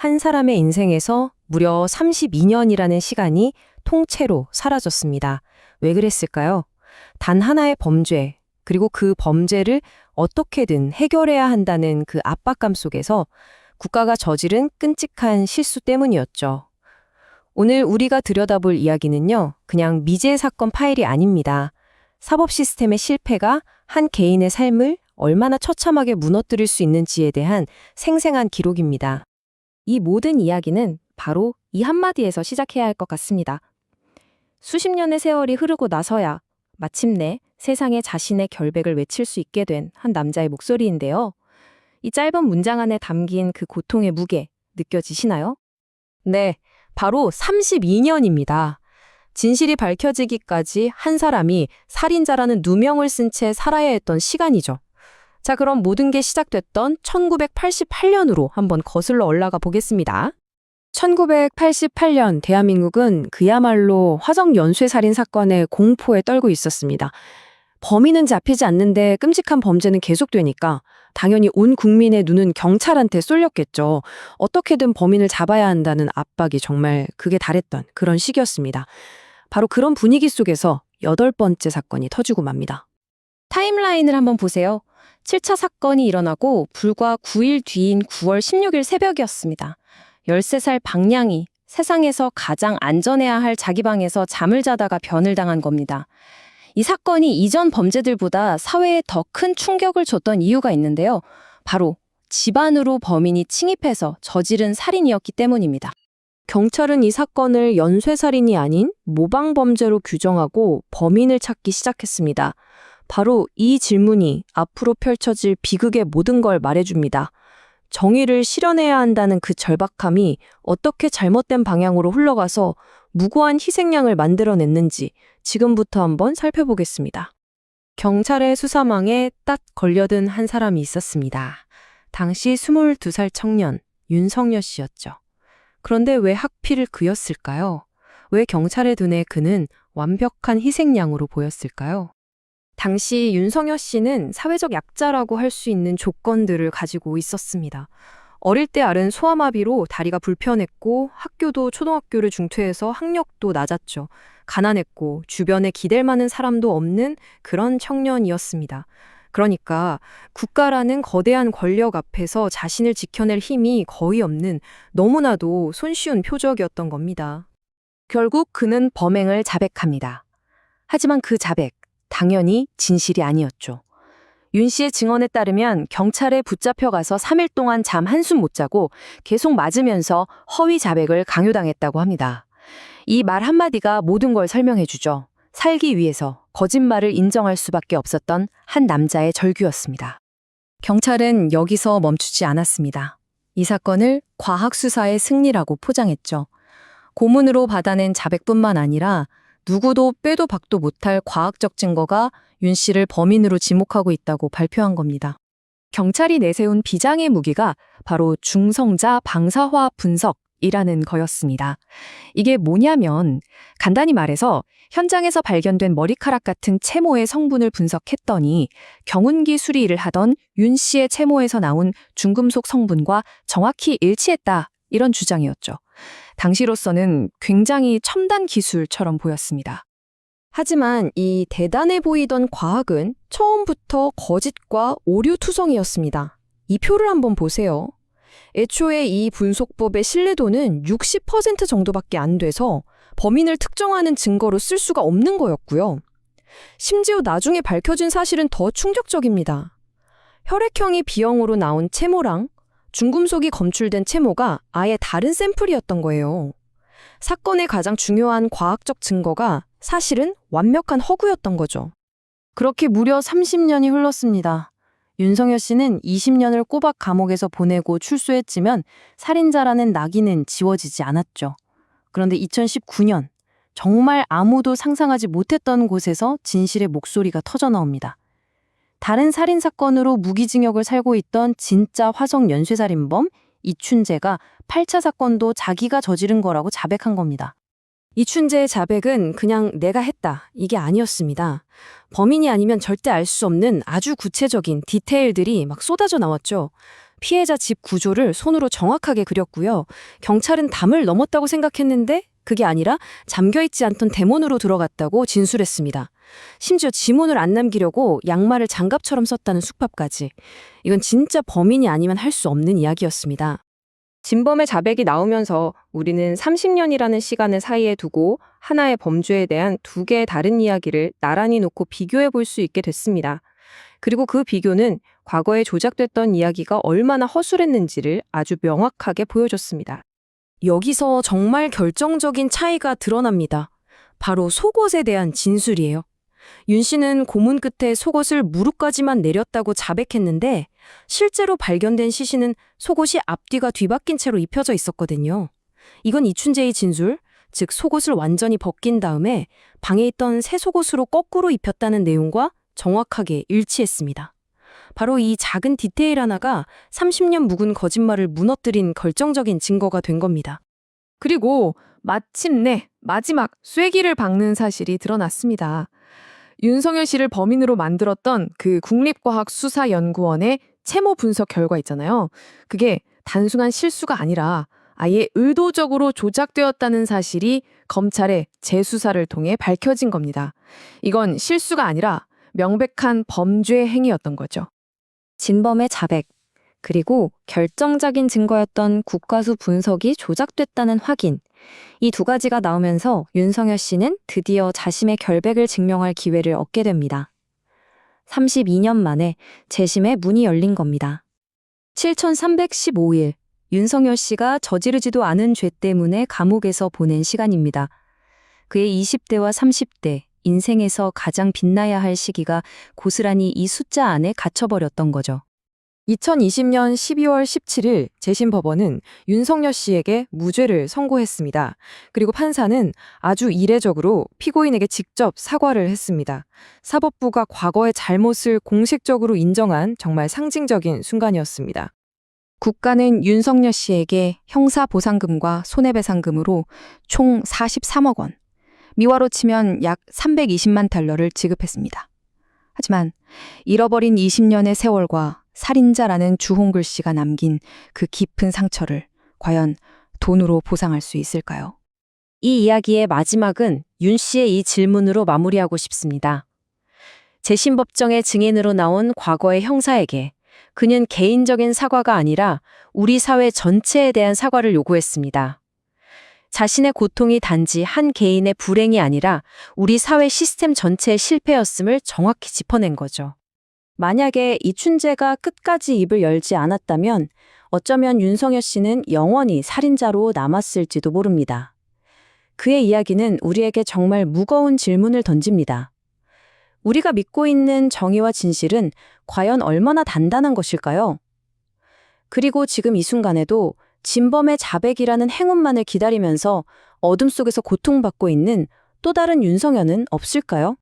한 사람의 인생에서 무려 32년이라는 시간이 통째로 사라졌습니다. 왜 그랬을까요? 단 하나의 범죄, 그리고 그 범죄를 어떻게든 해결해야 한다는 그 압박감 속에서 국가가 저지른 끔찍한 실수 때문이었죠. 오늘 우리가 들여다볼 이야기는요, 그냥 미제 사건 파일이 아닙니다. 사법 시스템의 실패가 한 개인의 삶을 얼마나 처참하게 무너뜨릴 수 있는지에 대한 생생한 기록입니다. 이 모든 이야기는 바로 이 한마디에서 시작해야 할 것 같습니다. 수십 년의 세월이 흐르고 나서야 마침내 세상에 자신의 결백을 외칠 수 있게 된 한 남자의 목소리인데요. 이 짧은 문장 안에 담긴 그 고통의 무게 느껴지시나요? 네, 바로 32년입니다. 진실이 밝혀지기까지 한 사람이 살인자라는 누명을 쓴 채 살아야 했던 시간이죠. 자, 그럼 모든 게 시작됐던 1988년으로 한번 거슬러 올라가 보겠습니다. 1988년 대한민국은 그야말로 화성 연쇄살인 사건의 공포에 떨고 있었습니다. 범인은 잡히지 않는데 끔찍한 범죄는 계속되니까 당연히 온 국민의 눈은 경찰한테 쏠렸겠죠. 어떻게든 범인을 잡아야 한다는 압박이 정말 극에 달했던 그런 시기였습니다. 바로 그런 분위기 속에서 8번째 사건이 터지고 맙니다. 타임라인을 한번 보세요. 7차 사건이 일어나고 불과 9일 뒤인 9월 16일 새벽이었습니다. 13살 박량이 세상에서 가장 안전해야 할 자기 방에서 잠을 자다가 변을 당한 겁니다. 이 사건이 이전 범죄들보다 사회에 더 큰 충격을 줬던 이유가 있는데요. 바로 집안으로 범인이 침입해서 저지른 살인이었기 때문입니다. 경찰은 이 사건을 연쇄살인이 아닌 모방범죄로 규정하고 범인을 찾기 시작했습니다. 바로 이 질문이 앞으로 펼쳐질 비극의 모든 걸 말해줍니다. 정의를 실현해야 한다는 그 절박함이 어떻게 잘못된 방향으로 흘러가서 무고한 희생양을 만들어냈는지 지금부터 한번 살펴보겠습니다. 경찰의 수사망에 딱 걸려든 한 사람이 있었습니다. 당시 22살 청년 윤성여 씨였죠. 그런데 왜 하필 그였을까요? 왜 경찰의 눈에 그는 완벽한 희생양으로 보였을까요? 당시 윤성여 씨는 사회적 약자라고 할 수 있는 조건들을 가지고 있었습니다. 어릴 때 앓은 소아마비로 다리가 불편했고 학교도 초등학교를 중퇴해서 학력도 낮았죠. 가난했고 주변에 기댈 만한 사람도 없는 그런 청년이었습니다. 그러니까 국가라는 거대한 권력 앞에서 자신을 지켜낼 힘이 거의 없는 너무나도 손쉬운 표적이었던 겁니다. 결국 그는 범행을 자백합니다. 하지만 그 자백, 당연히 진실이 아니었죠. 윤 씨의 증언에 따르면 경찰에 붙잡혀가서 3일 동안 잠 한숨 못 자고 계속 맞으면서 허위 자백을 강요당했다고 합니다. 이 말 한마디가 모든 걸 설명해 주죠. 살기 위해서 거짓말을 인정할 수밖에 없었던 한 남자의 절규였습니다. 경찰은 여기서 멈추지 않았습니다. 이 사건을 과학수사의 승리라고 포장했죠. 고문으로 받아낸 자백뿐만 아니라 누구도 빼도 박도 못할 과학적 증거가 윤 씨를 범인으로 지목하고 있다고 발표한 겁니다. 경찰이 내세운 비장의 무기가 바로 중성자 방사화학 분석이라는 거였습니다. 이게 뭐냐면 간단히 말해서 현장에서 발견된 머리카락 같은 채모의 성분을 분석했더니 경운기 수리를 하던 윤 씨의 채모에서 나온 중금속 성분과 정확히 일치했다. 이런 주장이었죠. 당시로서는 굉장히 첨단 기술처럼 보였습니다. 하지만 이 대단해 보이던 과학은 처음부터 거짓과 오류투성이었습니다. 이 표를 한번 보세요. 애초에 이 분석법의 신뢰도는 60% 정도밖에 안 돼서 범인을 특정하는 증거로 쓸 수가 없는 거였고요. 심지어 나중에 밝혀진 사실은 더 충격적입니다. 혈액형이 B형으로 나온 채모랑 중금속이 검출된 채모가 아예 다른 샘플이었던 거예요. 사건의 가장 중요한 과학적 증거가 사실은 완벽한 허구였던 거죠. 그렇게 무려 30년이 흘렀습니다. 윤성여 씨는 20년을 꼬박 감옥에서 보내고 출소했지만 살인자라는 낙인은 지워지지 않았죠. 그런데 2019년 정말 아무도 상상하지 못했던 곳에서 진실의 목소리가 터져나옵니다. 다른 살인사건으로 무기징역을 살고 있던 진짜 화성 연쇄살인범 이춘재가 8차 사건도 자기가 저지른 거라고 자백한 겁니다. 이춘재의 자백은 그냥 내가 했다, 이게 아니었습니다. 범인이 아니면 절대 알 수 없는 아주 구체적인 디테일들이 막 쏟아져 나왔죠. 피해자 집 구조를 손으로 정확하게 그렸고요. 경찰은 담을 넘었다고 생각했는데 그게 아니라 잠겨있지 않던 대문으로 들어갔다고 진술했습니다. 심지어 지문을 안 남기려고 양말을 장갑처럼 썼다는 숙박까지. 이건 진짜 범인이 아니면 할 수 없는 이야기였습니다. 진범의 자백이 나오면서 우리는 30년이라는 시간을 사이에 두고 하나의 범죄에 대한 두 개의 다른 이야기를 나란히 놓고 비교해 볼 수 있게 됐습니다. 그리고 그 비교는 과거에 조작됐던 이야기가 얼마나 허술했는지를 아주 명확하게 보여줬습니다. 여기서 정말 결정적인 차이가 드러납니다. 바로 속옷에 대한 진술이에요. 윤 씨는 고문 끝에 속옷을 무릎까지만 내렸다고 자백했는데 실제로 발견된 시신은 속옷이 앞뒤가 뒤바뀐 채로 입혀져 있었거든요. 이건 이춘재의 진술, 즉 속옷을 완전히 벗긴 다음에 방에 있던 새 속옷으로 거꾸로 입혔다는 내용과 정확하게 일치했습니다. 바로 이 작은 디테일 하나가 30년 묵은 거짓말을 무너뜨린 결정적인 증거가 된 겁니다. 그리고 마침내 마지막 쐐기를 박는 사실이 드러났습니다. 윤석열 씨를 범인으로 만들었던 그 국립과학수사연구원의 채모 분석 결과 있잖아요. 그게 단순한 실수가 아니라 아예 의도적으로 조작되었다는 사실이 검찰의 재수사를 통해 밝혀진 겁니다. 이건 실수가 아니라 명백한 범죄 행위였던 거죠. 진범의 자백, 그리고 결정적인 증거였던 국과수 분석이 조작됐다는 확인. 이 두 가지가 나오면서 윤석열 씨는 드디어 자신의 결백을 증명할 기회를 얻게 됩니다. 32년 만에 재심의 문이 열린 겁니다. 7,315일, 윤석열 씨가 저지르지도 않은 죄 때문에 감옥에서 보낸 시간입니다. 그의 20대와 30대, 인생에서 가장 빛나야 할 시기가 고스란히 이 숫자 안에 갇혀버렸던 거죠. 2020년 12월 17일 재심법원은 윤석열 씨에게 무죄를 선고했습니다. 그리고 판사는 아주 이례적으로 피고인에게 직접 사과를 했습니다. 사법부가 과거의 잘못을 공식적으로 인정한 정말 상징적인 순간이었습니다. 국가는 윤석열 씨에게 형사보상금과 손해배상금으로 총 43억 원, 미화로 치면 약 320만 달러를 지급했습니다. 하지만 잃어버린 20년의 세월과 살인자라는 주홍글씨가 남긴 그 깊은 상처를 과연 돈으로 보상할 수 있을까요? 이 이야기의 마지막은 윤 씨의 이 질문으로 마무리하고 싶습니다. 재심법정의 증인으로 나온 과거의 형사에게 그는 개인적인 사과가 아니라 우리 사회 전체에 대한 사과를 요구했습니다. 자신의 고통이 단지 한 개인의 불행이 아니라 우리 사회 시스템 전체의 실패였음을 정확히 짚어낸 거죠. 만약에 이춘재가 끝까지 입을 열지 않았다면 어쩌면 윤석열 씨는 영원히 살인자로 남았을지도 모릅니다. 그의 이야기는 우리에게 정말 무거운 질문을 던집니다. 우리가 믿고 있는 정의와 진실은 과연 얼마나 단단한 것일까요? 그리고 지금 이 순간에도 진범의 자백이라는 행운만을 기다리면서 어둠 속에서 고통받고 있는 또 다른 윤석열은 없을까요?